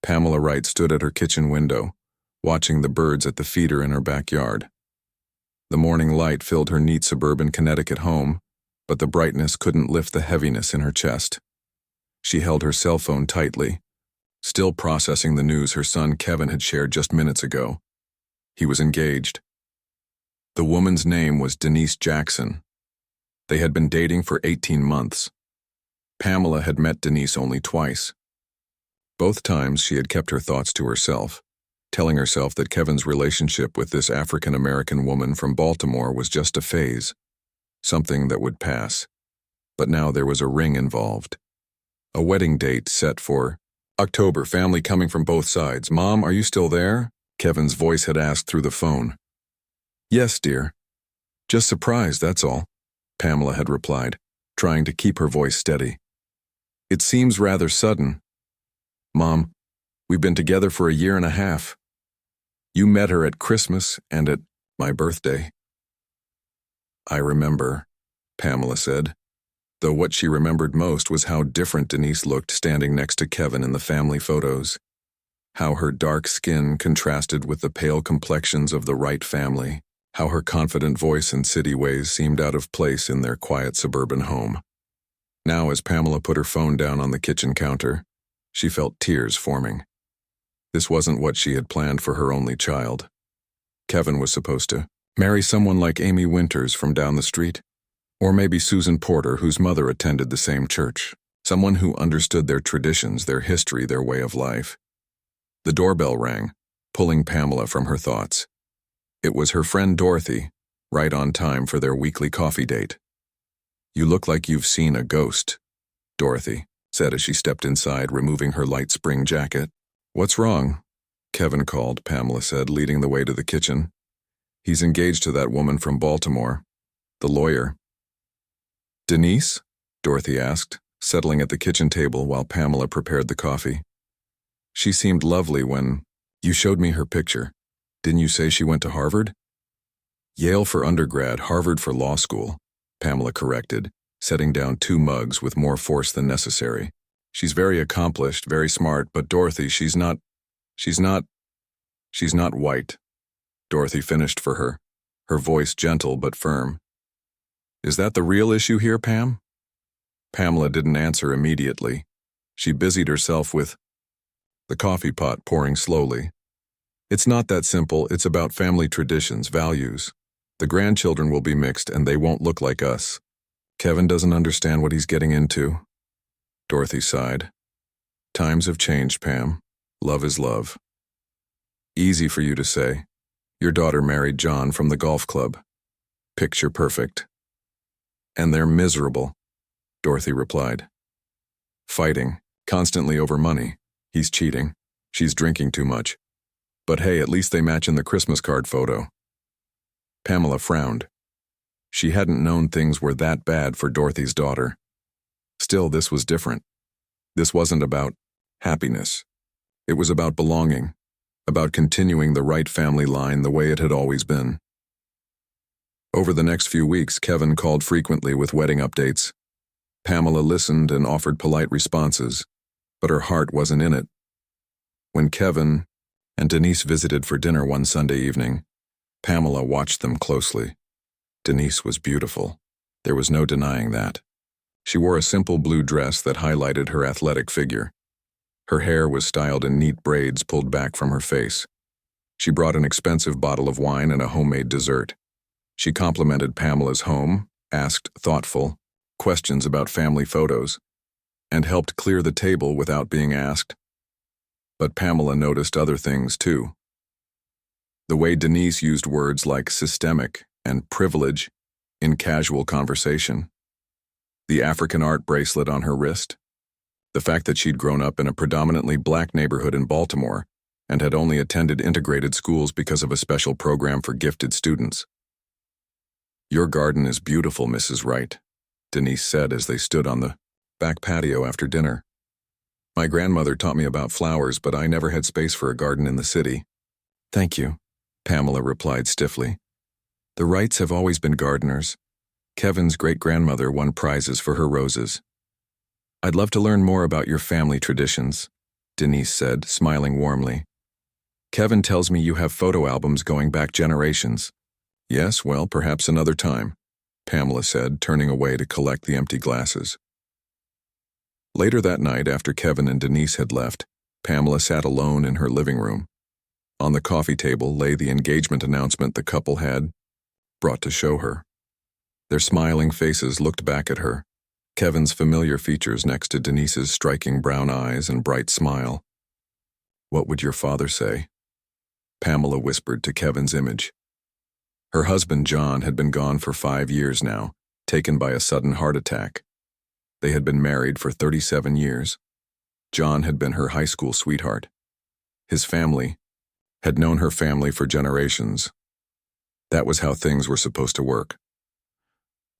Pamela Wright stood at her kitchen window, watching the birds at the feeder in her backyard. The morning light filled her neat suburban Connecticut home, but the brightness couldn't lift the heaviness in her chest. She held her cell phone tightly, still processing the news her son Kevin had shared just minutes ago. He was engaged. The woman's name was Denise Jackson. They had been dating for 18 months. Pamela had met Denise only twice. Both times she had kept her thoughts to herself, telling herself that Kevin's relationship with this African-American woman from Baltimore was just a phase, something that would pass. But now there was a ring involved. A wedding date set for October, family coming from both sides. "Mom, are you still there?" Kevin's voice had asked through the phone. "Yes, dear. Just surprised, that's all," Pamela had replied, trying to keep her voice steady. "It seems rather sudden. Mom, we've been together for a year and a half. You met her at Christmas and at my birthday." "I remember," Pamela said, though what she remembered most was how different Denise looked standing next to Kevin in the family photos, how her dark skin contrasted with the pale complexions of the Wright family, how her confident voice and city ways seemed out of place in their quiet suburban home. Now, as Pamela put her phone down on the kitchen counter, she felt tears forming. This wasn't what she had planned for her only child. Kevin was supposed to marry someone like Amy Winters from down the street, or maybe Susan Porter, whose mother attended the same church, someone who understood their traditions, their history, their way of life. The doorbell rang, pulling Pamela from her thoughts. It was her friend Dorothy, right on time for their weekly coffee date. "You look like you've seen a ghost," Dorothy said as she stepped inside, removing her light spring jacket. "What's wrong?" Kevin called, Pamela said, leading the way to the kitchen. "He's engaged to that woman from Baltimore, the lawyer." "Denise?" Dorothy asked, settling at the kitchen table while Pamela prepared the coffee. "She seemed lovely when you showed me her picture. Didn't you say she went to Harvard?" "Yale for undergrad, Harvard for law school," Pamela corrected, setting down 2 mugs with more force than necessary. "She's very accomplished, very smart, but Dorothy, she's not white," Dorothy finished for her, her voice gentle but firm. "Is that the real issue here, Pam?" Pamela didn't answer immediately. She busied herself with the coffee pot pouring slowly. "It's not that simple. It's about family traditions, values. The grandchildren will be mixed and they won't look like us. Kevin doesn't understand what he's getting into." Dorothy sighed. "Times have changed, Pam. Love is love." "Easy for you to say. Your daughter married John from the golf club. Picture perfect." "And they're miserable," Dorothy replied. "Fighting, constantly over money. He's cheating. She's drinking too much. But hey, at least they match in the Christmas card photo." Pamela frowned. She hadn't known things were that bad for Dorothy's daughter. Still, this was different. This wasn't about happiness. It was about belonging, about continuing the Wright family line the way it had always been. Over the next few weeks, Kevin called frequently with wedding updates. Pamela listened and offered polite responses, but her heart wasn't in it. When Kevin and Denise visited for dinner one Sunday evening, Pamela watched them closely. Denise was beautiful. There was no denying that. She wore a simple blue dress that highlighted her athletic figure. Her hair was styled in neat braids pulled back from her face. She brought an expensive bottle of wine and a homemade dessert. She complimented Pamela's home, asked thoughtful questions about family photos, and helped clear the table without being asked. But Pamela noticed other things too. The way Denise used words like systemic and privilege in casual conversation. The African art bracelet on her wrist. The fact that she'd grown up in a predominantly black neighborhood in Baltimore and had only attended integrated schools because of a special program for gifted students. "Your garden is beautiful, Mrs. Wright," Denise said as they stood on the back patio after dinner. "My grandmother taught me about flowers, but I never had space for a garden in the city." "Thank you," Pamela replied stiffly. "The Wrights have always been gardeners. Kevin's great-grandmother won prizes for her roses. I'd love to learn more about your family traditions." Denise said, smiling warmly. Kevin tells me you have photo albums going back generations. Yes, well, perhaps another time, Pamela said, turning away to collect the empty glasses. Later that night, after Kevin and Denise had left, Pamela sat alone in her living room. On the coffee table lay the engagement announcement the couple had brought to show her. Their smiling faces looked back at her, Kevin's familiar features next to Denise's striking brown eyes and bright smile. What would your father say? Pamela whispered to Kevin's image. Her husband, John, had been gone for 5 years now, taken by a sudden heart attack. They had been married for 37 years. John had been her high school sweetheart. His family had known her family for generations. That was how things were supposed to work.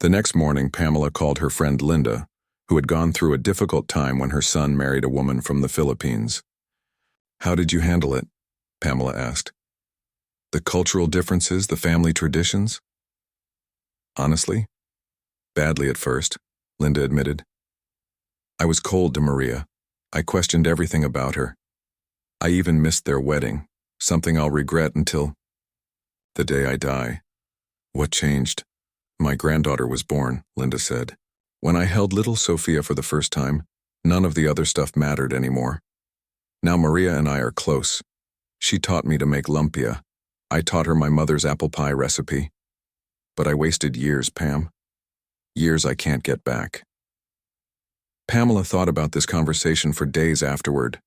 The next morning, Pamela called her friend Linda, who had gone through a difficult time when her son married a woman from the Philippines. How did you handle it? Pamela asked. The cultural differences, the family traditions? Honestly, badly at first, Linda admitted. I was cold to Maria. I questioned everything about her. I even missed their wedding, something I'll regret until the day I die. What changed? My granddaughter was born, Linda said. When I held little Sophia for the first time, none of the other stuff mattered anymore. Now Maria and I are close. She taught me to make lumpia. I taught her my mother's apple pie recipe. But I wasted years, Pam. Years I can't get back. Pamela thought about this conversation for days afterward,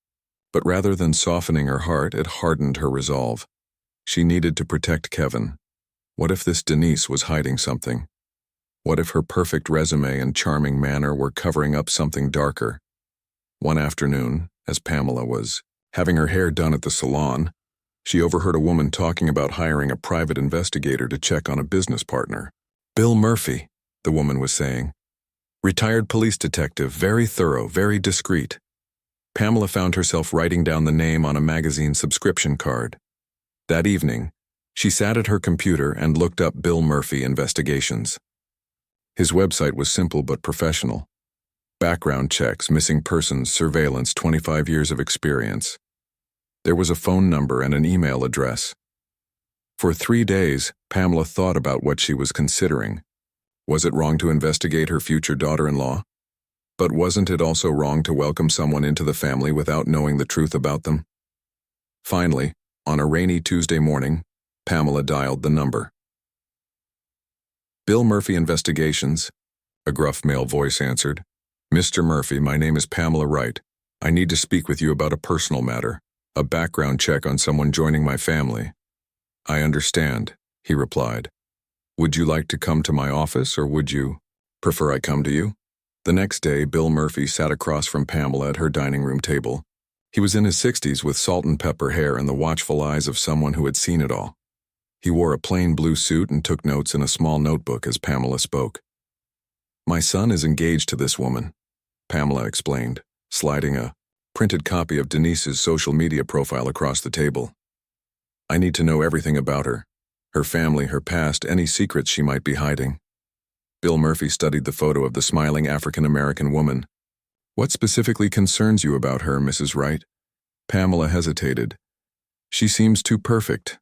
but rather than softening her heart, it hardened her resolve. She needed to protect Kevin. What if this Denise was hiding something? What if her perfect resume and charming manner were covering up something darker? One afternoon, as Pamela was having her hair done at the salon, she overheard a woman talking about hiring a private investigator to check on a business partner. Bill Murphy, the woman was saying. Retired police detective, very thorough, very discreet. Pamela found herself writing down the name on a magazine subscription card. That evening, she sat at her computer and looked up Bill Murphy Investigations. His website was simple but professional. Background checks, missing persons, surveillance, 25 years of experience. There was a phone number and an email address. For 3 days, Pamela thought about what she was considering. Was it wrong to investigate her future daughter-in-law? But wasn't it also wrong to welcome someone into the family without knowing the truth about them? Finally, on a rainy Tuesday morning, Pamela dialed the number. Bill Murphy Investigations, a gruff male voice answered. Mr. Murphy, my name is Pamela Wright. I need to speak with you about a personal matter, a background check on someone joining my family. I understand, he replied. Would you like to come to my office, or would you prefer I come to you? The next day, Bill Murphy sat across from Pamela at her dining room table. He was in his 60s with salt and pepper hair and the watchful eyes of someone who had seen it all. He wore a plain blue suit and took notes in a small notebook as Pamela spoke. My son is engaged to this woman, Pamela explained, sliding a printed copy of Denise's social media profile across the table. I need to know everything about her family, her past, any secrets she might be hiding. Bill Murphy studied the photo of the smiling African-American woman. What specifically concerns you about her, Mrs. Wright? Pamela hesitated. She seems too perfect.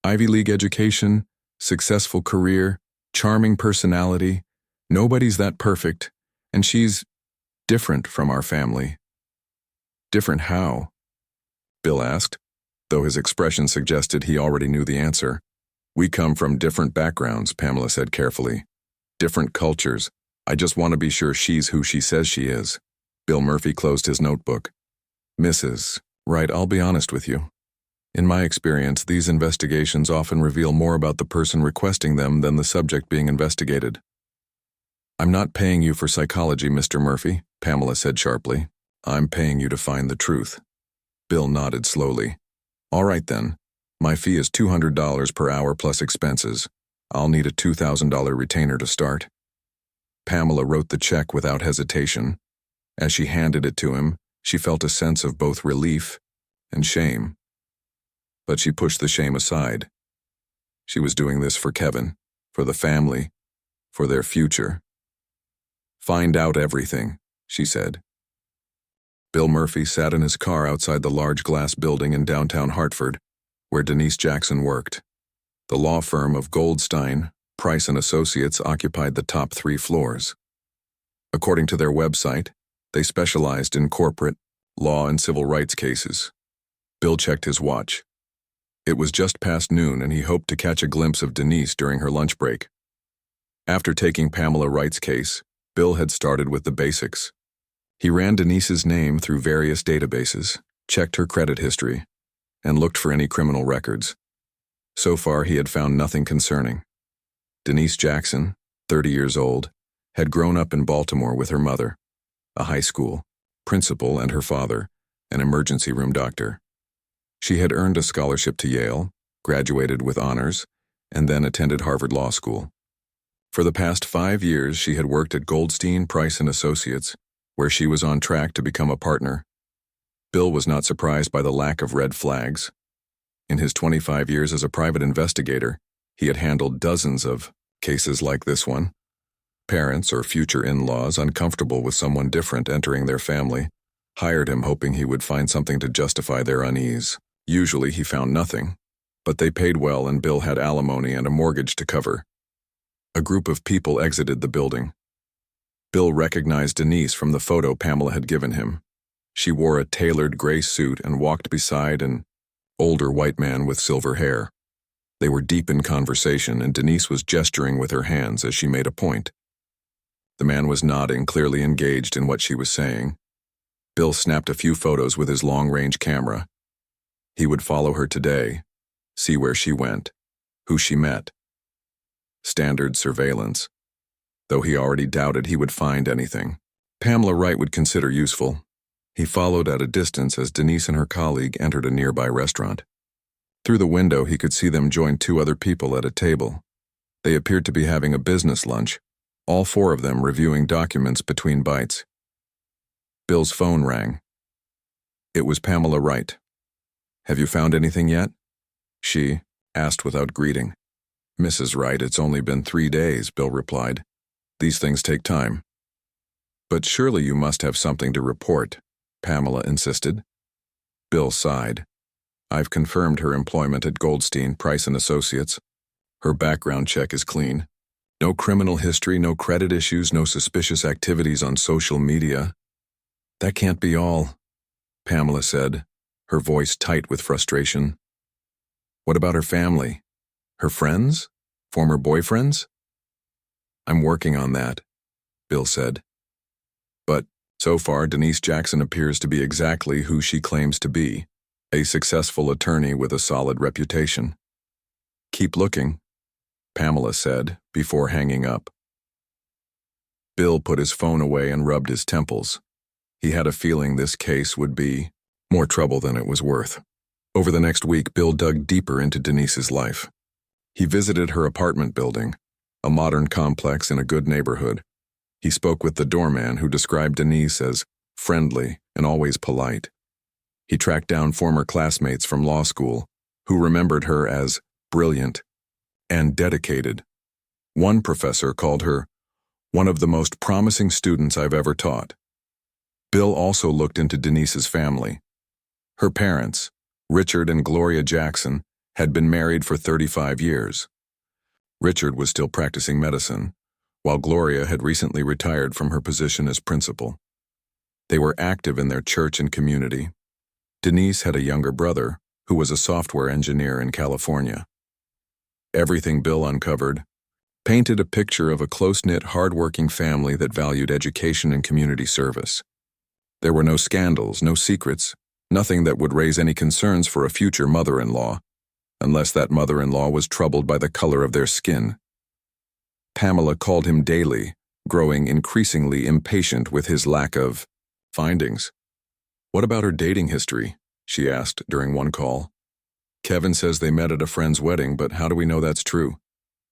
Ivy League education, successful career, charming personality. Nobody's that perfect, and she's different from our family. Different how? Bill asked, though his expression suggested he already knew the answer. We come from different backgrounds, Pamela said carefully. Different cultures. I just want to be sure she's who she says she is. Bill Murphy closed his notebook. Mrs. Wright, I'll be honest with you. In my experience, these investigations often reveal more about the person requesting them than the subject being investigated. I'm not paying you for psychology, Mr. Murphy, Pamela said sharply. I'm paying you to find the truth. Bill nodded slowly. All right then. My fee is $200 per hour plus expenses. I'll need a $2,000 retainer to start. Pamela wrote the check without hesitation. As she handed it to him, she felt a sense of both relief and shame. But she pushed the shame aside. She was doing this for Kevin, for the family, for their future. Find out everything, she said. Bill Murphy sat in his car outside the large glass building in downtown Hartford, where Denise Jackson worked. The law firm of Goldstein, Price & Associates occupied the top 3 floors. According to their website, they specialized in corporate, law, and civil rights cases. Bill checked his watch. It was just past noon, and he hoped to catch a glimpse of Denise during her lunch break. After taking Pamela Wright's case, Bill had started with the basics. He ran Denise's name through various databases, checked her credit history, and looked for any criminal records. So far, he had found nothing concerning. Denise Jackson, 30 years old, had grown up in Baltimore with her mother, a high school principal, and her father, an emergency room doctor. She had earned a scholarship to Yale, graduated with honors, and then attended Harvard Law School. For the past 5 years, she had worked at Goldstein, Price & Associates, where she was on track to become a partner. Bill was not surprised by the lack of red flags. In his 25 years as a private investigator, he had handled dozens of cases like this one. Parents or future in-laws, uncomfortable with someone different entering their family, hired him hoping he would find something to justify their unease. Usually he found nothing, but they paid well and Bill had alimony and a mortgage to cover. A group of people exited the building. Bill recognized Denise from the photo Pamela had given him. She wore a tailored gray suit and walked beside an older white man with silver hair. They were deep in conversation, and Denise was gesturing with her hands as she made a point. The man was nodding, clearly engaged in what she was saying. Bill snapped a few photos with his long-range camera. He would follow her today, see where she went, who she met. Standard surveillance, though he already doubted he would find anything. Pamela Wright would consider useful. He followed at a distance as Denise and her colleague entered a nearby restaurant. Through the window, he could see them join 2 other people at a table. They appeared to be having a business lunch, all 4 of them reviewing documents between bites. Bill's phone rang. It was Pamela Wright. "Have you found anything yet?" she asked without greeting. "Mrs. Wright, it's only been 3 days," Bill replied. "These things take time." "But surely you must have something to report," Pamela insisted. Bill sighed. "I've confirmed her employment at Goldstein, Price & Associates. Her background check is clean. No criminal history, no credit issues, no suspicious activities on social media." "That can't be all," Pamela said, her voice tight with frustration. "What about her family? Her friends? Former boyfriends?" "I'm working on that," Bill said. "But so far, Denise Jackson appears to be exactly who she claims to be, a successful attorney with a solid reputation." "Keep looking," Pamela said before hanging up. Bill put his phone away and rubbed his temples. He had a feeling this case would be more trouble than it was worth. Over the next week, Bill dug deeper into Denise's life. He visited her apartment building, a modern complex in a good neighborhood. He spoke with the doorman, who described Denise as friendly and always polite. He tracked down former classmates from law school who remembered her as brilliant and dedicated. One professor called her one of the most promising students I've ever taught. Bill also looked into Denise's family. Her parents, Richard and Gloria Jackson, had been married for 35 years. Richard was still practicing medicine, while Gloria had recently retired from her position as principal. They were active in their church and community. Denise had a younger brother who was a software engineer in California. Everything Bill uncovered painted a picture of a close-knit, hard-working family that valued education and community service. There were no scandals, no secrets, nothing that would raise any concerns for a future mother-in-law, unless that mother-in-law was troubled by the color of their skin. Pamela called him daily, growing increasingly impatient with his lack of findings. "What about her dating history?" she asked during one call. "Kevin says they met at a friend's wedding, but how do we know that's true?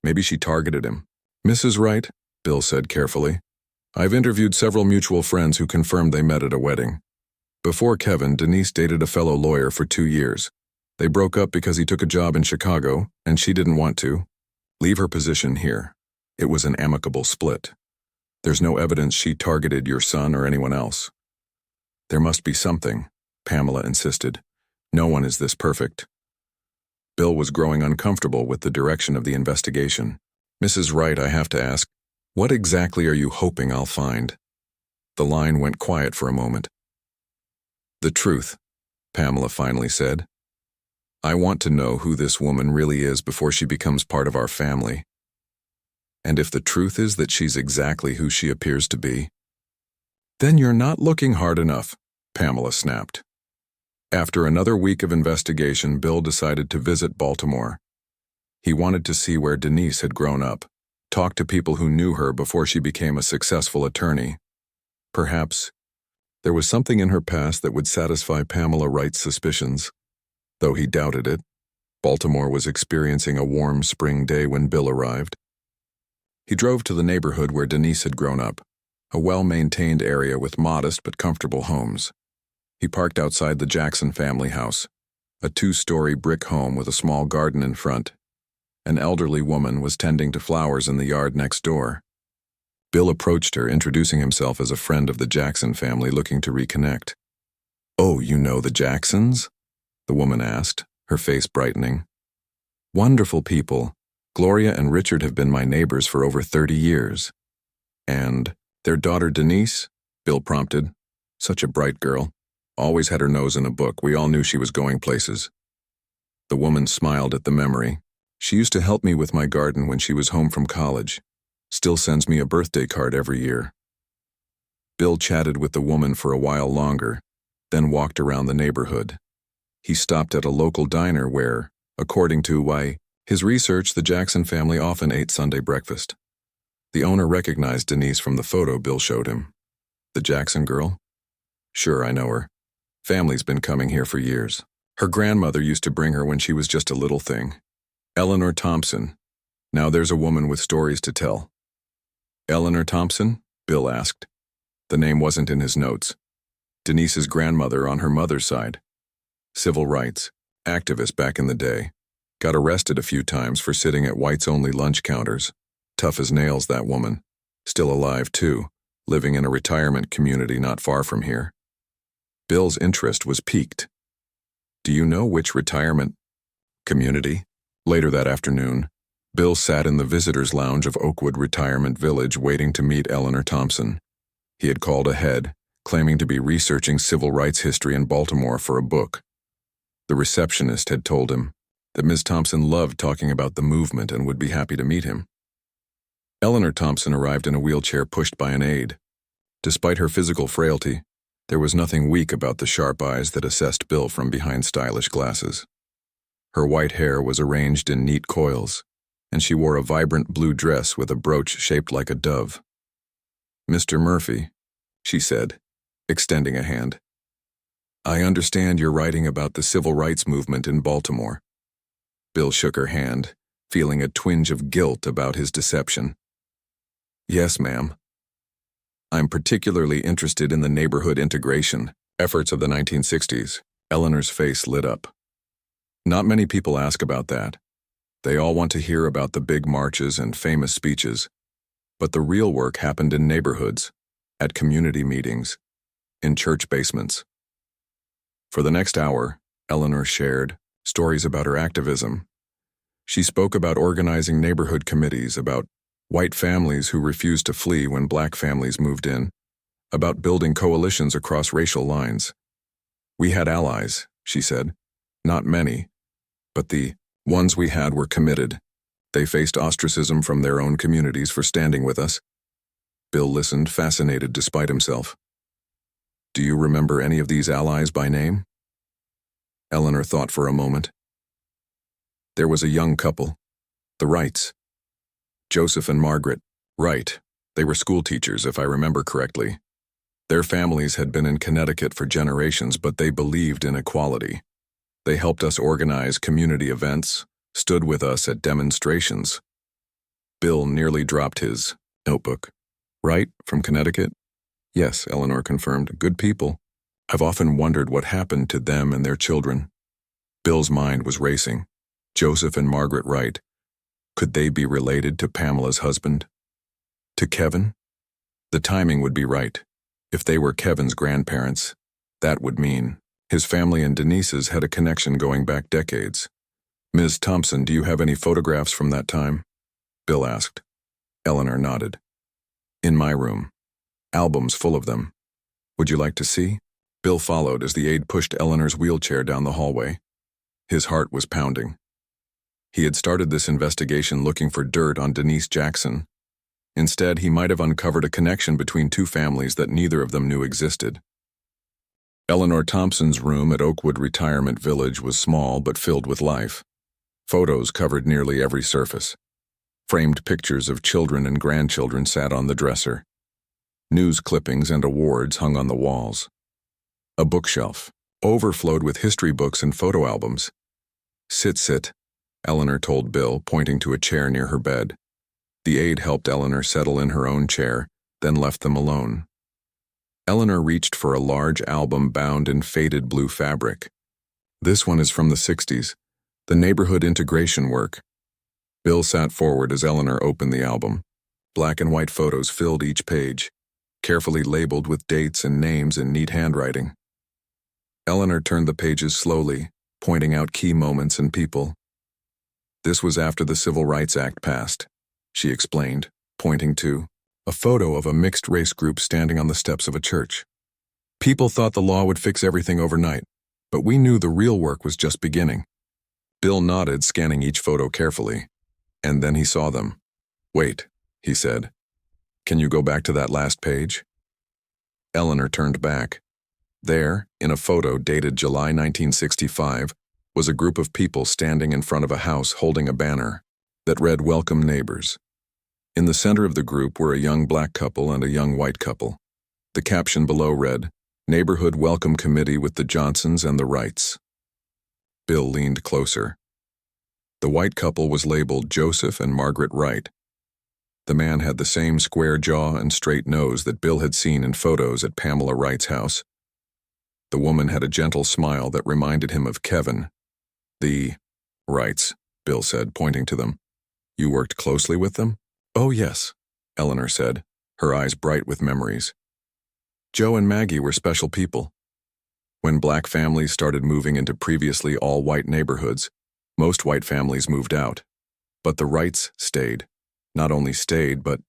Maybe she targeted him." "Mrs. Wright," Bill said carefully, "I've interviewed several mutual friends who confirmed they met at a wedding. Before Kevin, Denise dated a fellow lawyer for 2 years. They broke up because he took a job in Chicago, and she didn't want to leave her position here. It was an amicable split. There's no evidence she targeted your son or anyone else." There must be something, Pamela insisted. No one is this perfect. Bill was growing uncomfortable with the direction of the investigation. Mrs. Wright, I have to ask, what exactly are you hoping I'll find? The line went quiet for a moment. The truth, Pamela finally said. I want to know who this woman really is before she becomes part of our family. And if the truth is that she's exactly who she appears to be, then you're not looking hard enough, Pamela snapped. After another week of investigation, Bill decided to visit Baltimore. He wanted to see where Denise had grown up, talk to people who knew her before she became a successful attorney. Perhaps there was something in her past that would satisfy Pamela Wright's suspicions. Though he doubted it, Baltimore was experiencing a warm spring day when Bill arrived. He drove to the neighborhood where Denise had grown up, a well-maintained area with modest but comfortable homes. He parked outside the Jackson family house, a 2-story brick home with a small garden in front. An elderly woman was tending to flowers in the yard next door. Bill approached her, introducing himself as a friend of the Jackson family looking to reconnect. "Oh, you know the Jacksons?" the woman asked, her face brightening. "Wonderful people. Gloria and Richard have been my neighbors for over 30 years. And their daughter Denise?" Bill prompted. "Such a bright girl. Always had her nose in a book. We all knew she was going places." The woman smiled at the memory. "She used to help me with my garden when she was home from college. Still sends me a birthday card every year." Bill chatted with the woman for a while longer, then walked around the neighborhood. He stopped at a local diner where, according to his research, the Jackson family often ate Sunday breakfast. The owner recognized Denise from the photo Bill showed him. "The Jackson girl?" "Sure, I know her. Family's been coming here for years. Her grandmother used to bring her when she was just a little thing. Eleanor Thompson. Now there's a woman with stories to tell." "Eleanor Thompson?" Bill asked. The name wasn't in his notes. Denise's grandmother on her mother's side. Civil rights, activist back in the day. Got arrested a few times for sitting at whites-only lunch counters. Tough as nails, that woman. Still alive, too, living in a retirement community not far from here. Bill's interest was piqued. "Do you know which retirement community?" Later that afternoon, Bill sat in the visitors' lounge of Oakwood Retirement Village waiting to meet Eleanor Thompson. He had called ahead, claiming to be researching civil rights history in Baltimore for a book. The receptionist had told him that Ms. Thompson loved talking about the movement and would be happy to meet him. Eleanor Thompson arrived in a wheelchair pushed by an aide. Despite her physical frailty, there was nothing weak about the sharp eyes that assessed Bill from behind stylish glasses. Her white hair was arranged in neat coils, and she wore a vibrant blue dress with a brooch shaped like a dove. "Mr. Murphy," she said, extending a hand. "I understand you're writing about the civil rights movement in Baltimore." Bill shook her hand, feeling a twinge of guilt about his deception. "Yes, ma'am. I'm particularly interested in the neighborhood integration efforts of the 1960s. Eleanor's face lit up. "Not many people ask about that. They all want to hear about the big marches and famous speeches. But the real work happened in neighborhoods, at community meetings, in church basements." For the next hour, Eleanor shared stories about her activism. She spoke about organizing neighborhood committees, about white families who refused to flee when black families moved in, about building coalitions across racial lines. "We had allies," she said. "Not many, but the ones we had were committed. They faced ostracism from their own communities for standing with us." Bill listened, fascinated despite himself. "Do you remember any of these allies by name?" Eleanor thought for a moment. "There was a young couple, the Wrights. Joseph and Margaret Wright. They were school teachers, if I remember correctly. Their families had been in Connecticut for generations, but they believed in equality. They helped us organize community events, stood with us at demonstrations." Bill nearly dropped his notebook. "Wright, from Connecticut?" "Yes," Eleanor confirmed. "Good people. I've often wondered what happened to them and their children." Bill's mind was racing. Joseph and Margaret Wright. Could they be related to Pamela's husband? To Kevin? The timing would be right. If they were Kevin's grandparents, That would mean his family and Denise's had a connection going back decades. "Ms. Thompson, do you have any photographs from that time?" Bill asked. Eleanor nodded. "In my room. Albums full of them. Would you like to see?" Bill followed as the aide pushed Eleanor's wheelchair down the hallway. His heart was pounding. He had started this investigation looking for dirt on Denise Jackson. Instead, he might have uncovered a connection between two families that neither of them knew existed. Eleanor Thompson's room at Oakwood Retirement Village was small but filled with life. Photos covered nearly every surface. Framed pictures of children and grandchildren sat on the dresser. News clippings and awards hung on the walls. A bookshelf overflowed with history books and photo albums. Sit, Eleanor told Bill, pointing to a chair near her bed. The aide helped Eleanor settle in her own chair, then left them alone. Eleanor reached for a large album bound in faded blue fabric. "This one is from the 60s, the neighborhood integration work." Bill sat forward as Eleanor opened the album. Black and white photos filled each page, carefully labeled with dates and names in neat handwriting. Eleanor turned the pages slowly, pointing out key moments and people. "This was after the Civil Rights Act passed," she explained, pointing to a photo of a mixed-race group standing on the steps of a church. "People thought the law would fix everything overnight, but we knew the real work was just beginning." Bill nodded, scanning each photo carefully, and then he saw them. "Wait," he said. "Can you go back to that last page?" Eleanor turned back. There, in a photo dated July 1965, was a group of people standing in front of a house holding a banner that read "Welcome Neighbors." In the center of the group were a young black couple and a young white couple. The caption below read, "Neighborhood Welcome Committee with the Johnsons and the Wrights." Bill leaned closer. The white couple was labeled Joseph and Margaret Wright. The man had the same square jaw and straight nose that Bill had seen in photos at Pamela Wright's house. The woman had a gentle smile that reminded him of Kevin. "The Wrights," Bill said, pointing to them. "You worked closely with them?" "Oh, yes," Eleanor said, her eyes bright with memories. "Joe and Maggie were special people. When black families started moving into previously all-white neighborhoods, most white families moved out. But the Wrights stayed. Not only stayed, but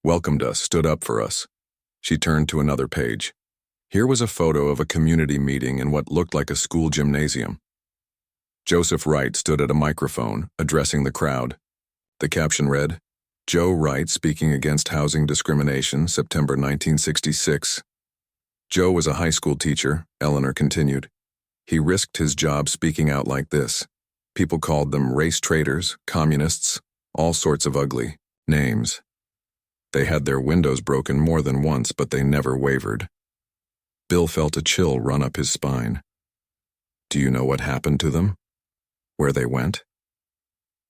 welcomed us, stood up for us." She turned to another page. Here was a photo of a community meeting in what looked like a school gymnasium. Joseph Wright stood at a microphone, addressing the crowd. The caption read, "Joe Wright speaking against housing discrimination, September 1966. Joe was a high school teacher," Eleanor continued. "He risked his job speaking out like this. People called them race traitors, communists, all sorts of ugly names. They had their windows broken more than once, but they never wavered." Bill felt a chill run up his spine. "Do you know what happened to them? Where they went?"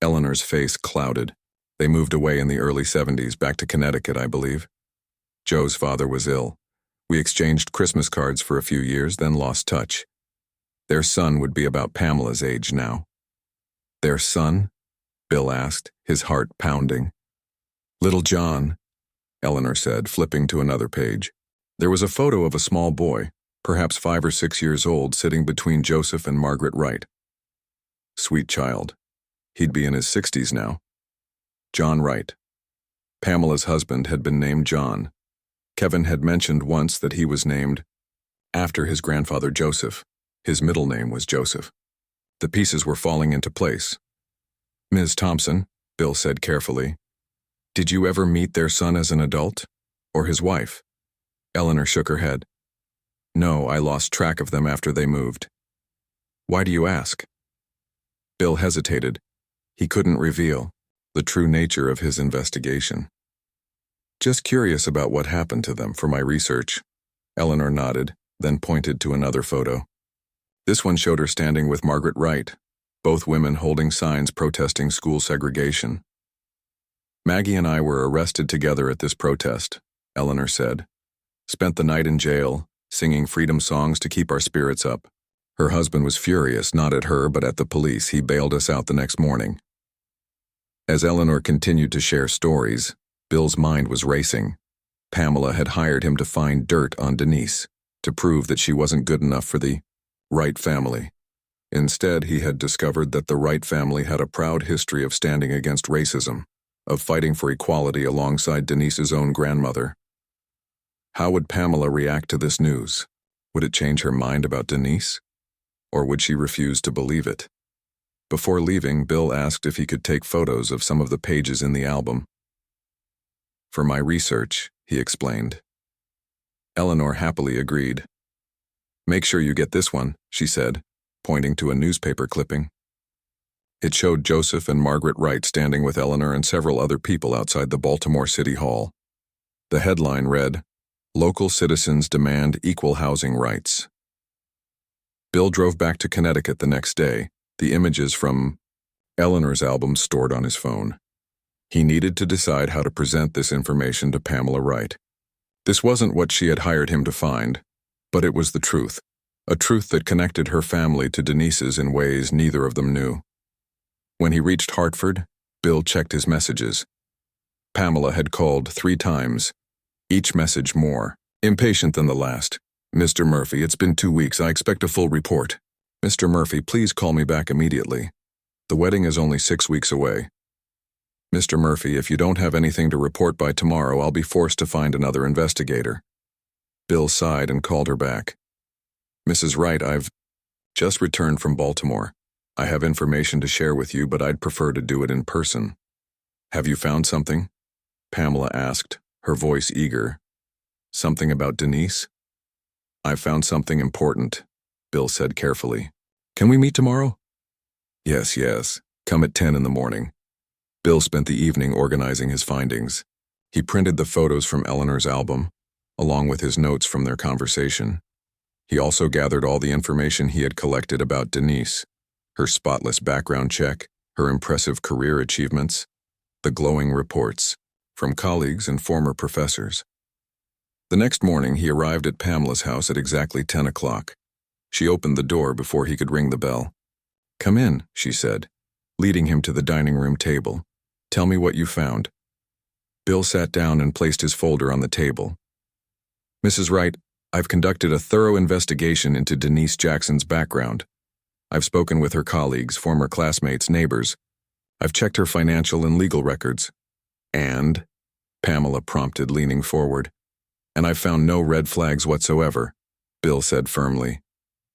Eleanor's face clouded. "They moved away in the early 70s, back to Connecticut, I believe. Joe's father was ill. We exchanged Christmas cards for a few years, then lost touch. Their son would be about Pamela's age now." "Their son?" Bill asked, his heart pounding. "Little John," Eleanor said, flipping to another page. There was a photo of a small boy, perhaps 5 or 6 years old, sitting between Joseph and Margaret Wright. Sweet child. He'd be in his 60s now. John Wright. Pamela's husband had been named John. Kevin had mentioned once that he was named after his grandfather Joseph. His middle name was Joseph. The pieces were falling into place. "Ms. Thompson," Bill said carefully, "did you ever meet their son as an adult? Or his wife?" Eleanor shook her head. "No, I lost track of them after they moved." "Why do you ask?" Bill hesitated. He couldn't reveal the true nature of his investigation. "Just curious about what happened to them for my research." Eleanor nodded, then pointed to another photo. This one showed her standing with Margaret Wright, both women holding signs protesting school segregation. "Maggie and I were arrested together at this protest," Eleanor said. "Spent the night in jail, singing freedom songs to keep our spirits up. Her husband was furious, not at her, but at the police. He bailed us out the next morning." As Eleanor continued to share stories, Bill's mind was racing. Pamela had hired him to find dirt on Denise. to prove that she wasn't good enough for the Wright family. Instead, he had discovered that the Wright family had a proud history of standing against racism, of fighting for equality alongside Denise's own grandmother. How would Pamela react to this news? Would it change her mind about Denise? Or would she refuse to believe it? Before leaving, Bill asked if he could take photos of some of the pages in the album. "For my research," he explained. Eleanor happily agreed. "Make sure you get this one," she said, pointing to a newspaper clipping. It showed Joseph and Margaret Wright standing with Eleanor and several other people outside the Baltimore City Hall. The headline read, "Local citizens demand equal housing rights." Bill drove back to Connecticut the next day, the images from Eleanor's album stored on his phone. He needed to decide how to present this information to Pamela Wright. This wasn't what she had hired him to find, but it was the truth, a truth that connected her family to Denise's in ways neither of them knew. When he reached Hartford, Bill checked his messages. Pamela had called 3 times, each message more impatient than the last. "Mr. Murphy, it's been 2 weeks. I expect a full report. Mr. Murphy, please call me back immediately. The wedding is only 6 weeks away. Mr. Murphy, if you don't have anything to report by tomorrow, I'll be forced to find another investigator." Bill sighed and called her back. "Mrs. Wright, I've just returned from Baltimore. I have information to share with you, but I'd prefer to do it in person." "Have you found something?" Pamela asked, her voice eager. "Something about Denise?" "I've found something important," Bill said carefully. "Can we meet tomorrow?" Yes. Come at 10 in the morning." Bill spent the evening organizing his findings. He printed the photos from Eleanor's album, along with his notes from their conversation. He also gathered all the information he had collected about Denise, her spotless background check, her impressive career achievements, the glowing reports from colleagues and former professors. The next morning, he arrived at Pamela's house at exactly 10 o'clock. She opened the door before he could ring the bell. "Come in," she said, leading him to the dining room table. "Tell me what you found." Bill sat down and placed his folder on the table. "Mrs. Wright, I've conducted a thorough investigation into Denise Jackson's background. I've spoken with her colleagues, former classmates, neighbors. I've checked her financial and legal records." "And?" Pamela prompted, leaning forward. "And I've found no red flags whatsoever," Bill said firmly.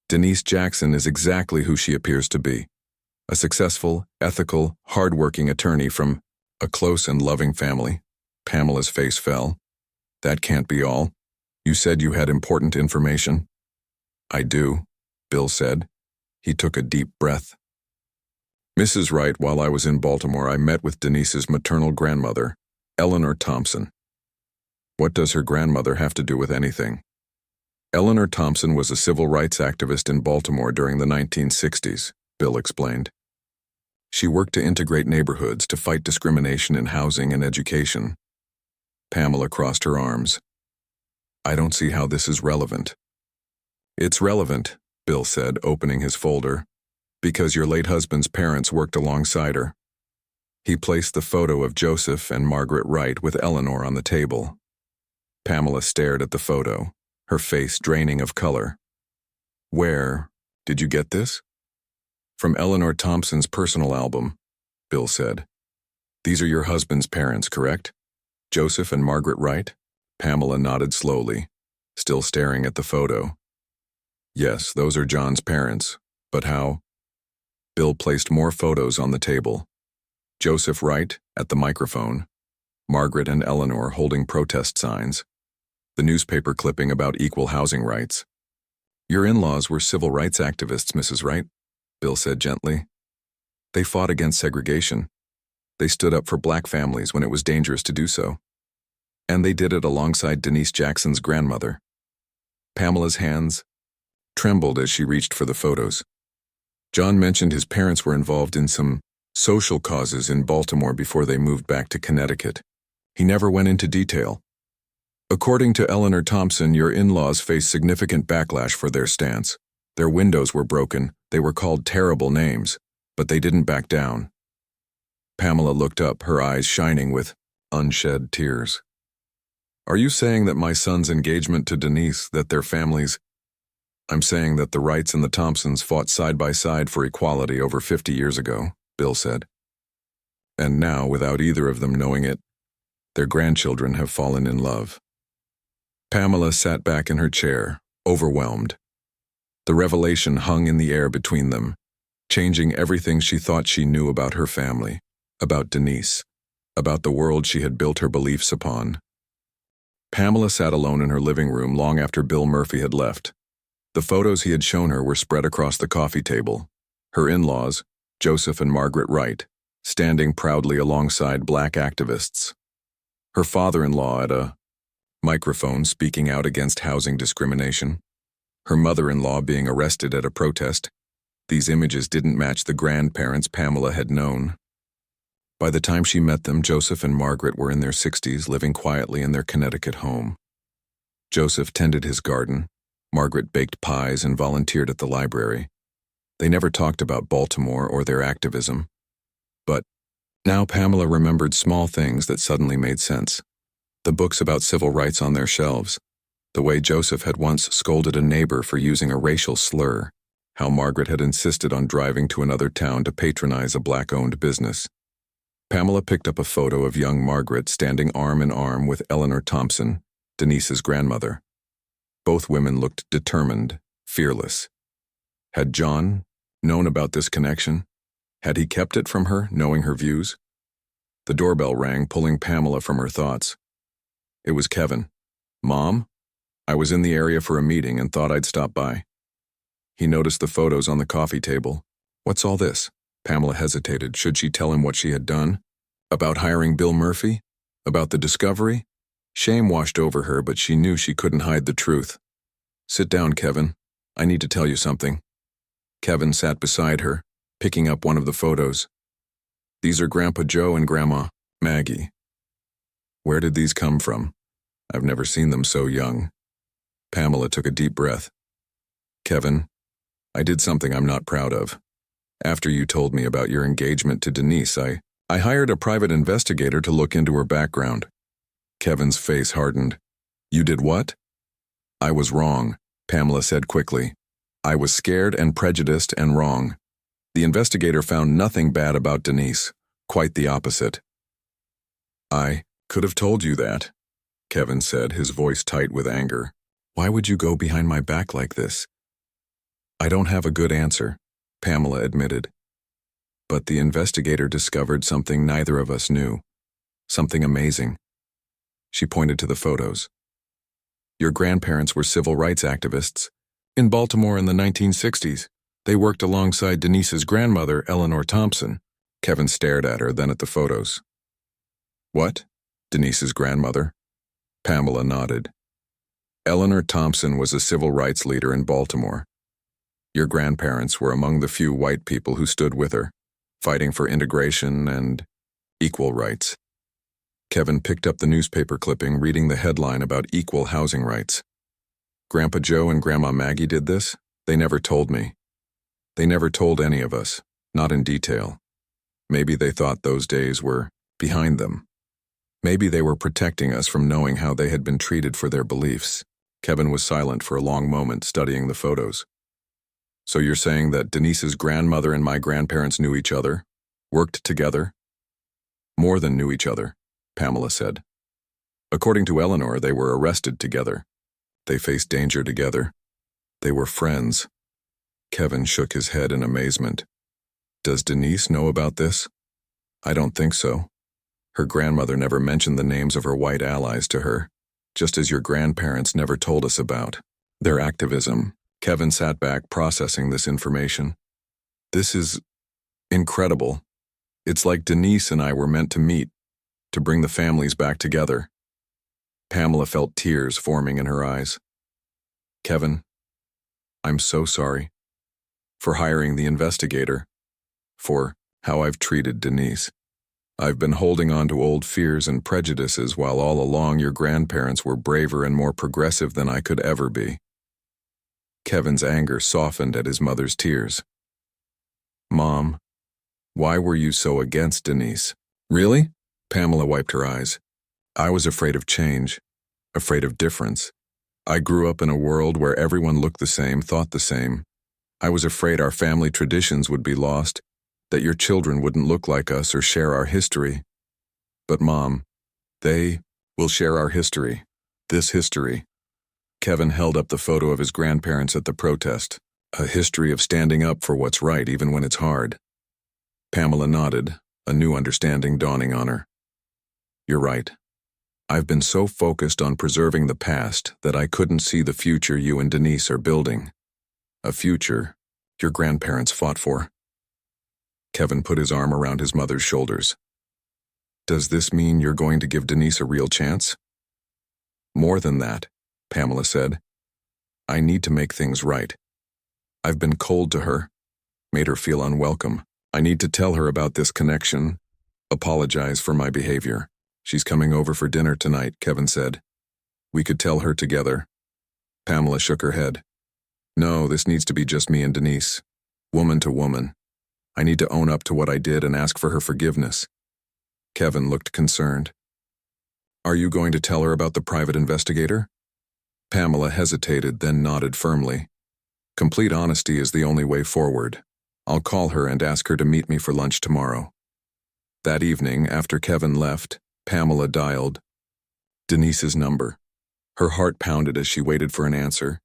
"Denise Jackson is exactly who she appears to be. A successful, ethical, hard-working attorney from a close and loving family." Pamela's face fell. "That can't be all. You said you had important information." "I do," Bill said. He took a deep breath. "Mrs. Wright, while I was in Baltimore, I met with Denise's maternal grandmother, Eleanor Thompson." "What does her grandmother have to do with anything?" "Eleanor Thompson was a civil rights activist in Baltimore during the 1960s, Bill explained. She worked to integrate neighborhoods, to fight discrimination in housing and education." Pamela crossed her arms. "I don't see how this is relevant." "It's relevant," Bill said, opening his folder, "because your late husband's parents worked alongside her." He placed the photo of Joseph and Margaret Wright with Eleanor on the table. Pamela stared at the photo, her face draining of color. "Where did you get this?" "From Eleanor Thompson's personal album," Bill said. "These are your husband's parents, correct? Joseph and Margaret Wright?" Pamela nodded slowly, still staring at the photo. "Yes, those are John's parents, but how?" Bill placed more photos on the table. Joseph Wright at the microphone, Margaret and Eleanor holding protest signs, the newspaper clipping about equal housing rights. "Your in-laws were civil rights activists, Mrs. Wright," Bill said gently. "They fought against segregation. They stood up for black families when it was dangerous to do so. And they did it alongside Denise Jackson's grandmother." Pamela's hands trembled as she reached for the photos. "John mentioned his parents were involved in some social causes in Baltimore before they moved back to Connecticut. He never went into detail. According to Eleanor Thompson, your in-laws faced significant backlash for their stance. Their windows were broken, they were called terrible names, but they didn't back down." Pamela looked up, her eyes shining with unshed tears. Are you saying that my son's engagement to Denise, that their families... I'm saying that the Wrights and the Thompsons fought side by side for equality over 50 years ago, Bill said. And now, without either of them knowing it, their grandchildren have fallen in love. Pamela sat back in her chair, overwhelmed. The revelation hung in the air between them, changing everything she thought she knew about her family, about Denise, about the world she had built her beliefs upon. Pamela sat alone in her living room long after Bill Murphy had left. The photos he had shown her were spread across the coffee table. Her in-laws, Joseph and Margaret Wright, standing proudly alongside black activists. Her father-in-law at a microphone speaking out against housing discrimination. Her mother-in-law being arrested at a protest. These images didn't match the grandparents Pamela had known. By the time she met them, Joseph and Margaret were in their 60s, living quietly in their Connecticut home. Joseph tended his garden. Margaret baked pies and volunteered at the library. They never talked about Baltimore or their activism. But now Pamela remembered small things that suddenly made sense. The books about civil rights on their shelves. The way Joseph had once scolded a neighbor for using a racial slur. How Margaret had insisted on driving to another town to patronize a black-owned business. Pamela picked up a photo of young Margaret standing arm in arm with Eleanor Thompson, Denise's grandmother. Both women looked determined, fearless. Had John known about this connection? Had he kept it from her, knowing her views? The doorbell rang, pulling Pamela from her thoughts. It was Kevin. Mom? I was in the area for a meeting and thought I'd stop by. He noticed the photos on the coffee table. What's all this? Pamela hesitated. Should she tell him what she had done? About hiring Bill Murphy? About the discovery? Shame washed over her, but she knew she couldn't hide the truth. Sit down, Kevin. I need to tell you something. Kevin sat beside her, picking up one of the photos. These are Grandpa Joe and Grandma Maggie. Where did these come from? I've never seen them so young. Pamela took a deep breath. Kevin, I did something I'm not proud of. After you told me about your engagement to Denise, I hired a private investigator to look into her background. Kevin's face hardened. You did what? I was wrong, Pamela said quickly. I was scared and prejudiced and wrong. The investigator found nothing bad about Denise, quite the opposite. I could have told you that, Kevin said, his voice tight with anger. Why would you go behind my back like this? I don't have a good answer, Pamela admitted. But the investigator discovered something neither of us knew. Something amazing. She pointed to the photos. Your grandparents were civil rights activists. In Baltimore in the 1960s, they worked alongside Denise's grandmother, Eleanor Thompson. Kevin stared at her, then at the photos. What? Denise's grandmother? Pamela nodded. Eleanor Thompson was a civil rights leader in Baltimore. Your grandparents were among the few white people who stood with her, fighting for integration and equal rights. Kevin picked up the newspaper clipping, reading the headline about equal housing rights. Grandpa Joe and Grandma Maggie did this? They never told me. They never told any of us, not in detail. Maybe they thought those days were behind them. Maybe they were protecting us from knowing how they had been treated for their beliefs. Kevin was silent for a long moment, studying the photos. So you're saying that Denise's grandmother and my grandparents knew each other, worked together? More than knew each other, Pamela said. According to Eleanor, they were arrested together. They faced danger together. They were friends. Kevin shook his head in amazement. Does Denise know about this? I don't think so. Her grandmother never mentioned the names of her white allies to her, just as your grandparents never told us about their activism. Kevin sat back, processing this information. This is incredible. It's like Denise and I were meant to meet, to bring the families back together. Pamela felt tears forming in her eyes. Kevin, I'm so sorry. For hiring the investigator. For how I've treated Denise. I've been holding on to old fears and prejudices while all along your grandparents were braver and more progressive than I could ever be. Kevin's anger softened at his mother's tears. Mom, why were you so against Denise? Really? Pamela wiped her eyes. I was afraid of change. afraid of difference. I grew up in a world where everyone looked the same, thought the same. I was afraid our family traditions would be lost, that your children wouldn't look like us or share our history. But Mom, they will share our history. This history. Kevin held up the photo of his grandparents at the protest, a history of standing up for what's right even when it's hard. Pamela nodded, a new understanding dawning on her. You're right. I've been so focused on preserving the past that I couldn't see the future you and Denise are building. A future your grandparents fought for. Kevin put his arm around his mother's shoulders. Does this mean you're going to give Denise a real chance? More than that, Pamela said. I need to make things right. I've been cold to her, made her feel unwelcome. I need to tell her about this connection, apologize for my behavior. She's coming over for dinner tonight, Kevin said. We could tell her together. Pamela shook her head. No, this needs to be just me and Denise, woman to woman. I need to own up to what I did and ask for her forgiveness. Kevin looked concerned. Are you going to tell her about the private investigator? Pamela hesitated, then nodded firmly. Complete honesty is the only way forward. I'll call her and ask her to meet me for lunch tomorrow. That evening, after Kevin left, Pamela dialed Denise's number. Her heart pounded as she waited for an answer.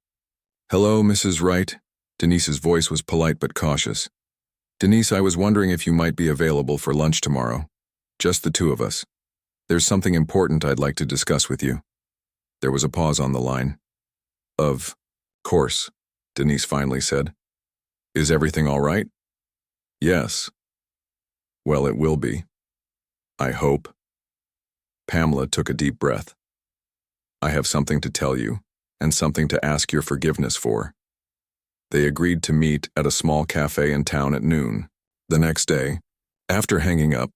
Hello, Mrs. Wright. Denise's voice was polite but cautious. Denise, I was wondering if you might be available for lunch tomorrow. Just the two of us. There's something important I'd like to discuss with you. There was a pause on the line. Of course, Denise finally said. Is everything all right? Yes. Well, it will be. I hope. Pamela took a deep breath. I have something to tell you, and something to ask your forgiveness for. They agreed to meet at a small cafe in town at noon. The next day, after hanging up,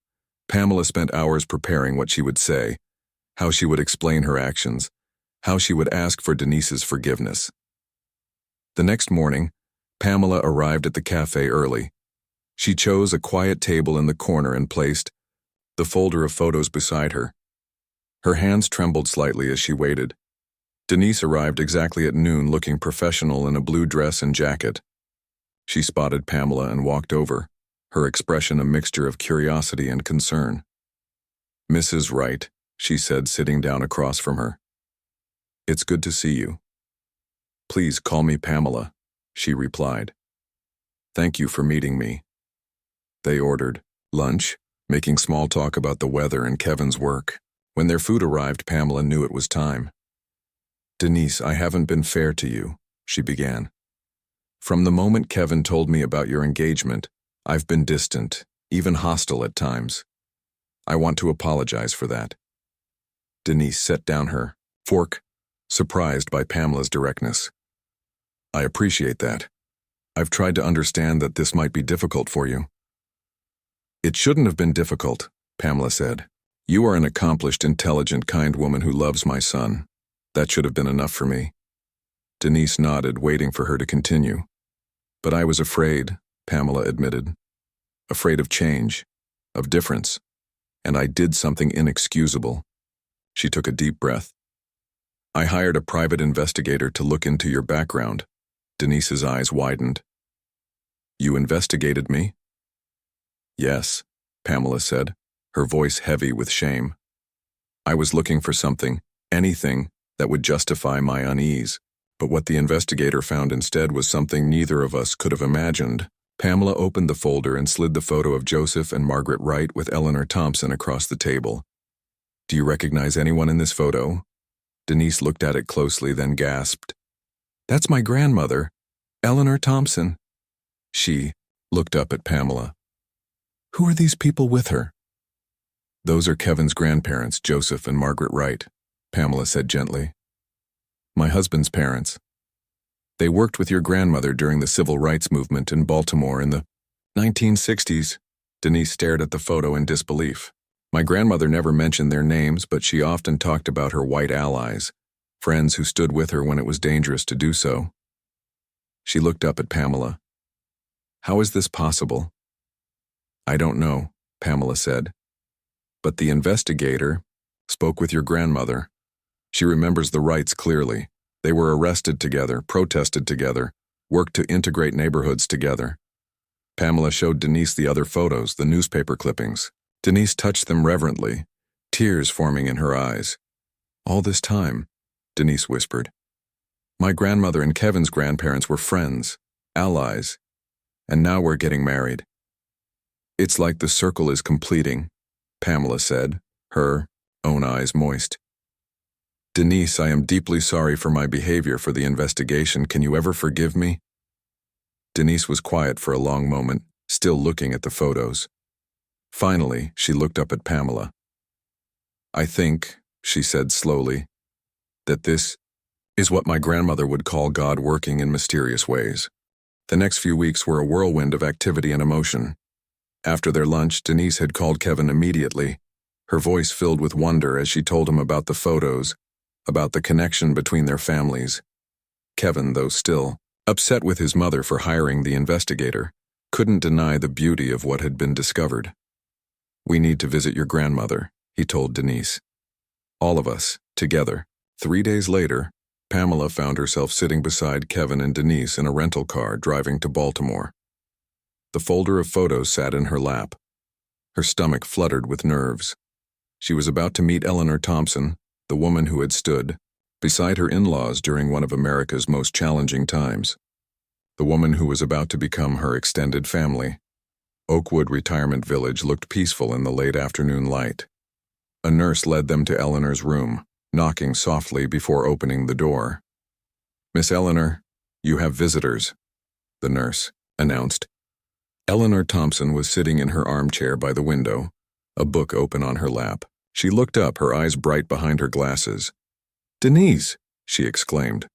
Pamela spent hours preparing what she would say, how she would explain her actions, how she would ask for Denise's forgiveness. The next morning, Pamela arrived at the cafe early. She chose a quiet table in the corner and placed the folder of photos beside her. Her hands trembled slightly as she waited. Denise arrived exactly at noon looking professional in a blue dress and jacket. She spotted Pamela and walked over, her expression a mixture of curiosity and concern. Mrs. Wright, she said, sitting down across from her. It's good to see you. Please call me Pamela, she replied. Thank you for meeting me. They ordered lunch, making small talk about the weather and Kevin's work. When their food arrived, Pamela knew it was time. Denise, I haven't been fair to you, she began. From the moment Kevin told me about your engagement, I've been distant, even hostile at times. I want to apologize for that. Denise set down her fork, surprised by Pamela's directness. I appreciate that. I've tried to understand that this might be difficult for you. It shouldn't have been difficult, Pamela said. You are an accomplished, intelligent, kind woman who loves my son. That should have been enough for me. Denise nodded, waiting for her to continue. But I was afraid, Pamela admitted. Afraid of change, of difference. And I did something inexcusable. She took a deep breath. I hired a private investigator to look into your background. Denise's eyes widened. You investigated me? Yes, Pamela said, her voice heavy with shame. I was looking for something, anything, that would justify my unease, but what the investigator found instead was something neither of us could have imagined. Pamela opened the folder and slid the photo of Joseph and Margaret Wright with Eleanor Thompson across the table. Do you recognize anyone in this photo? Denise looked at it closely, then gasped. That's my grandmother, Eleanor Thompson. She looked up at Pamela. Who are these people with her? Those are Kevin's grandparents, Joseph and Margaret Wright, Pamela said gently. My husband's parents. They worked with your grandmother during the civil rights movement in Baltimore in the 1960s. Denise stared at the photo in disbelief. My grandmother never mentioned their names, but she often talked about her white allies, friends who stood with her when it was dangerous to do so. She looked up at Pamela. How is this possible? I don't know, Pamela said. But the investigator spoke with your grandmother. She remembers the Wrights clearly. They were arrested together, protested together, worked to integrate neighborhoods together. Pamela showed Denise the other photos, the newspaper clippings. Denise touched them reverently, tears forming in her eyes. "All this time," Denise whispered. "My grandmother and Kevin's grandparents were friends, allies, and now we're getting married." "It's like the circle is completing," Pamela said, her own eyes moist. "Denise, I am deeply sorry for my behavior for the investigation. Can you ever forgive me?" Denise was quiet for a long moment, still looking at the photos. Finally, she looked up at Pamela. "I think," she said slowly, "that this is what my grandmother would call God working in mysterious ways." The next few weeks were a whirlwind of activity and emotion. After their lunch, Denise had called Kevin immediately, her voice filled with wonder as she told him about the photos, about the connection between their families. Kevin, though still upset with his mother for hiring the investigator, couldn't deny the beauty of what had been discovered. "We need to visit your grandmother," he told Denise. "All of us, together." 3 days later, Pamela found herself sitting beside Kevin and Denise in a rental car driving to Baltimore. The folder of photos sat in her lap. Her stomach fluttered with nerves. She was about to meet Eleanor Thompson, the woman who had stood beside her in-laws during one of America's most challenging times. The woman who was about to become her extended family. Oakwood Retirement Village looked peaceful in the late afternoon light. A nurse led them to Eleanor's room, knocking softly before opening the door. "Miss Eleanor, you have visitors," the nurse announced. Eleanor Thompson was sitting in her armchair by the window, a book open on her lap. She looked up, her eyes bright behind her glasses. "Denise!" she exclaimed.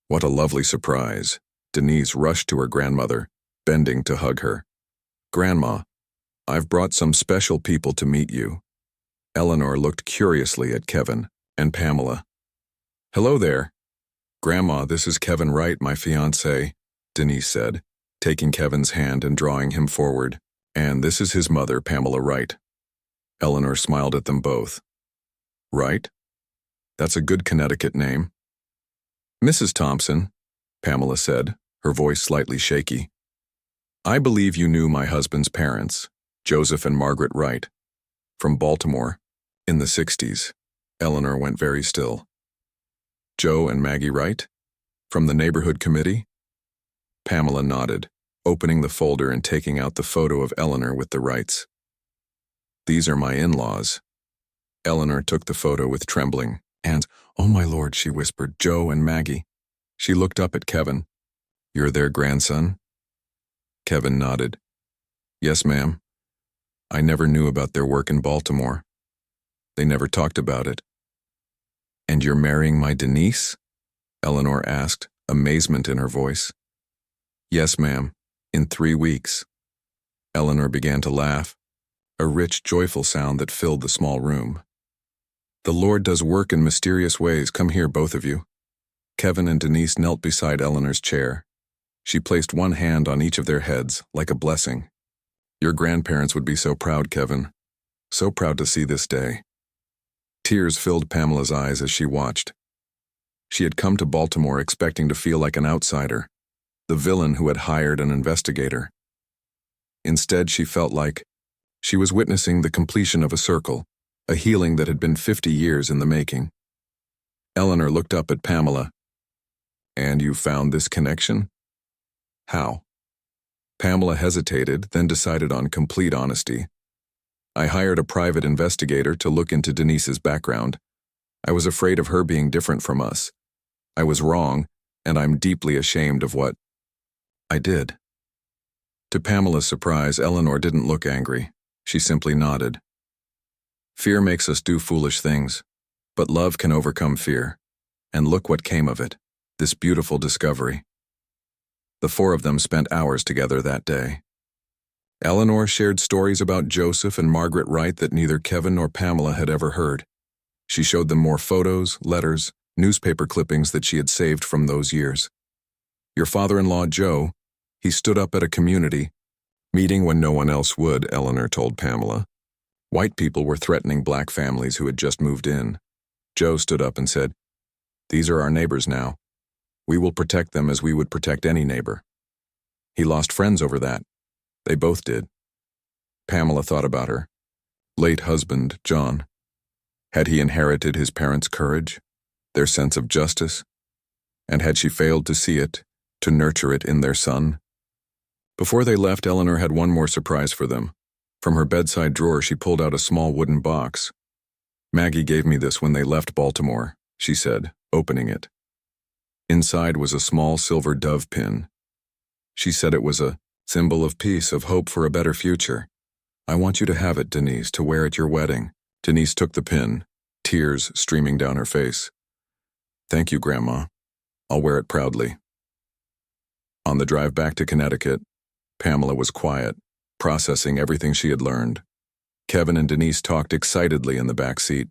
What a lovely surprise. Denise rushed to her grandmother, bending to hug her. "Grandma, I've brought some special people to meet you." Eleanor looked curiously at Kevin and Pamela. "Hello there. Grandma, this is Kevin Wright, my fiancé," Denise said, taking Kevin's hand and drawing him forward. "And this is his mother, Pamela Wright." Eleanor smiled at them both. "Wright? That's a good Connecticut name." "Mrs. Thompson," Pamela said, her voice slightly shaky. "I believe you knew my husband's parents, Joseph and Margaret Wright, from Baltimore, in the 60s. Eleanor went very still. "Joe and Maggie Wright? From the neighborhood committee?" Pamela nodded, opening the folder and taking out the photo of Eleanor with the Wrights. "These are my in-laws." Eleanor took the photo with trembling hands. "Oh my lord," she whispered, "Joe and Maggie." She looked up at Kevin. "You're their grandson?" Kevin nodded. "Yes, ma'am. I never knew about their work in Baltimore. They never talked about it." "And you're marrying my Denise?" Eleanor asked, amazement in her voice. "Yes, ma'am, in 3 weeks." Eleanor began to laugh, a rich, joyful sound that filled the small room. "The Lord does work in mysterious ways. Come here, both of you." Kevin and Denise knelt beside Eleanor's chair. She placed one hand on each of their heads, like a blessing. "Your grandparents would be so proud, Kevin. So proud to see this day." Tears filled Pamela's eyes as she watched. She had come to Baltimore expecting to feel like an outsider, the villain who had hired an investigator. Instead, she felt like she was witnessing the completion of a circle, a healing that had been 50 years in the making. Eleanor looked up at Pamela. "And you found this connection?" "How?" Pamela hesitated, then decided on complete honesty. "I hired a private investigator to look into Denise's background. I was afraid of her being different from us. I was wrong, and I'm deeply ashamed of what I did." To Pamela's surprise, Eleanor didn't look angry. She simply nodded. "Fear makes us do foolish things, but love can overcome fear. And look what came of it, this beautiful discovery." The four of them spent hours together that day. Eleanor shared stories about Joseph and Margaret Wright that neither Kevin nor Pamela had ever heard. She showed them more photos, letters, newspaper clippings that she had saved from those years. "Your father-in-law, Joe, he stood up at a community meeting when no one else would," Eleanor told Pamela. "White people were threatening black families who had just moved in. Joe stood up and said, "These are our neighbors now. We will protect them as we would protect any neighbor." He lost friends over that. They both did. Pamela thought about her late husband, John. Had he inherited his parents' courage, their sense of justice? And had she failed to see it, to nurture it in their son? Before they left, Eleanor had one more surprise for them. From her bedside drawer, she pulled out a small wooden box. "Maggie gave me this when they left Baltimore," she said, opening it. Inside was a small silver dove pin. She said it was a symbol of peace, of hope for a better future. "I want you to have it, Denise, to wear at your wedding." Denise took the pin, tears streaming down her face. "Thank you, Grandma. I'll wear it proudly." On the drive back to Connecticut, Pamela was quiet, processing everything she had learned. Kevin and Denise talked excitedly in the back seat,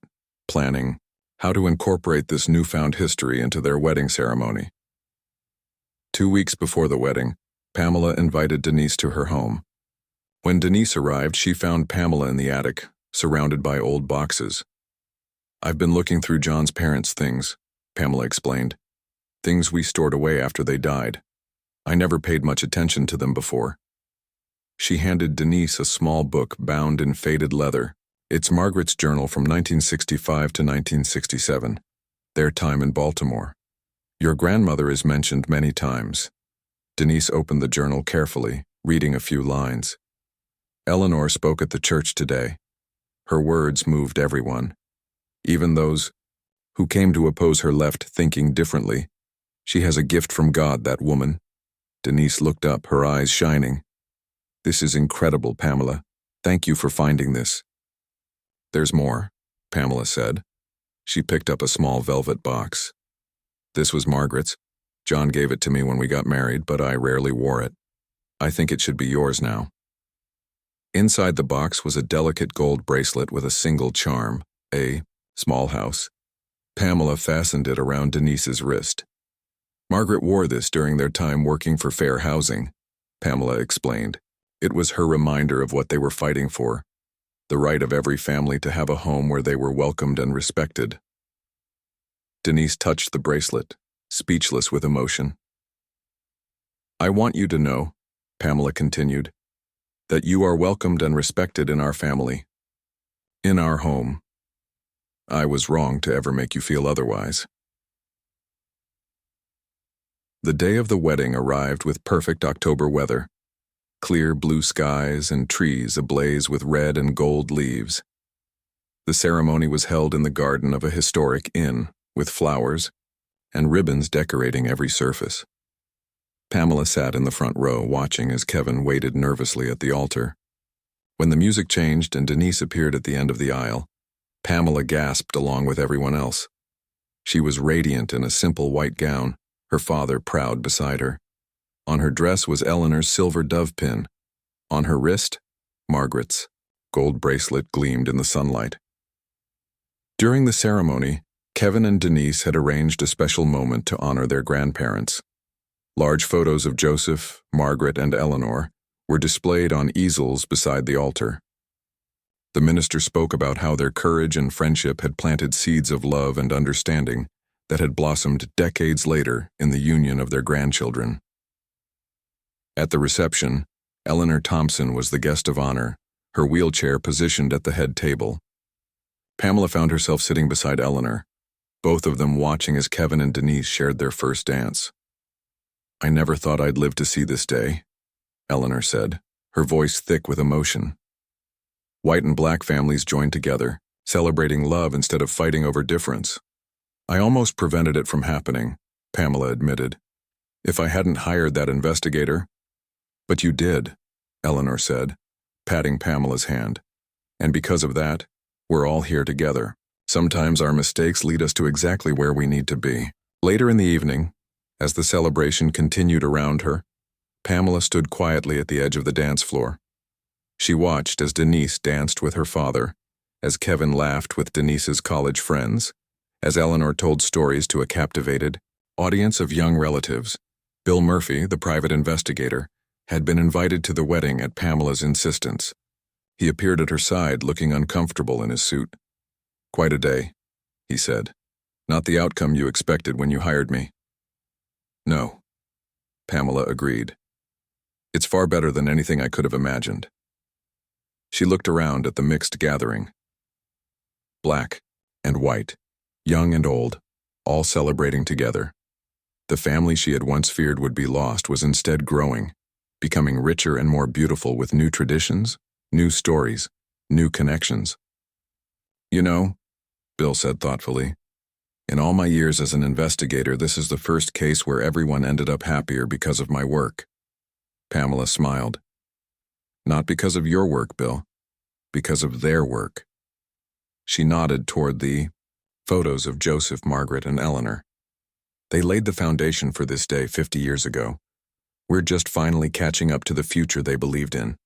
planning how to incorporate this newfound history into their wedding ceremony. 2 weeks before the wedding, Pamela invited Denise to her home. When Denise arrived, she found Pamela in the attic, surrounded by old boxes. "I've been looking through John's parents' things," Pamela explained. "Things we stored away after they died. I never paid much attention to them before." She handed Denise a small book bound in faded leather. "It's Margaret's journal from 1965 to 1967, their time in Baltimore. Your grandmother is mentioned many times." Denise opened the journal carefully, reading a few lines. "Eleanor spoke at the church today. Her words moved everyone. Even those who came to oppose her left thinking differently. She has a gift from God, that woman." Denise looked up, her eyes shining. "This is incredible, Pamela. Thank you for finding this." "There's more," Pamela said. She picked up a small velvet box. "This was Margaret's. John gave it to me when we got married, but I rarely wore it. I think it should be yours now." Inside the box was a delicate gold bracelet with a single charm, a small house. Pamela fastened it around Denise's wrist. "Margaret wore this during their time working for fair housing," Pamela explained. "It was her reminder of what they were fighting for, the right of every family to have a home where they were welcomed and respected." Denise touched the bracelet, speechless with emotion. "I want you to know," Pamela continued, "that you are welcomed and respected in our family, in our home. I was wrong to ever make you feel otherwise." The day of the wedding arrived with perfect October weather, clear blue skies and trees ablaze with red and gold leaves. The ceremony was held in the garden of a historic inn, with flowers and ribbons decorating every surface. Pamela sat in the front row, watching as Kevin waited nervously at the altar. When the music changed and Denise appeared at the end of the aisle, Pamela gasped along with everyone else. She was radiant in a simple white gown, her father proud beside her. On her dress was Eleanor's silver dove pin. On her wrist, Margaret's gold bracelet gleamed in the sunlight. During the ceremony, Kevin and Denise had arranged a special moment to honor their grandparents. Large photos of Joseph, Margaret, and Eleanor were displayed on easels beside the altar. The minister spoke about how their courage and friendship had planted seeds of love and understanding that had blossomed decades later in the union of their grandchildren. At the reception, Eleanor Thompson was the guest of honor, her wheelchair positioned at the head table. Pamela found herself sitting beside Eleanor, both of them watching as Kevin and Denise shared their first dance. "I never thought I'd live to see this day," Eleanor said, her voice thick with emotion. White and black families joined together, celebrating love instead of fighting over difference. "I almost prevented it from happening," Pamela admitted. "If I hadn't hired that investigator." "But you did," Eleanor said, patting Pamela's hand. "And because of that, we're all here together. Sometimes our mistakes lead us to exactly where we need to be." Later in the evening, as the celebration continued around her, Pamela stood quietly at the edge of the dance floor. She watched as Denise danced with her father, as Kevin laughed with Denise's college friends, as Eleanor told stories to a captivated audience of young relatives. Bill Murphy, the private investigator, had been invited to the wedding at Pamela's insistence. He appeared at her side, looking uncomfortable in his suit. "Quite a day," he said. Not the outcome you expected when you hired me. No, Pamela agreed. It's far better than anything I could have imagined. She looked around at the mixed gathering. Black and white, young and old, all celebrating together. The family she had once feared would be lost was instead growing, becoming richer and more beautiful with new traditions, new stories, new connections. You know, Bill said thoughtfully, in all my years as an investigator, this is the first case where everyone ended up happier because of my work. Pamela smiled. Not because of your work, Bill, because of their work. She nodded toward the photos of Joseph, Margaret, and Eleanor. They laid the foundation for this day 50 years ago. We're just finally catching up to the future they believed in.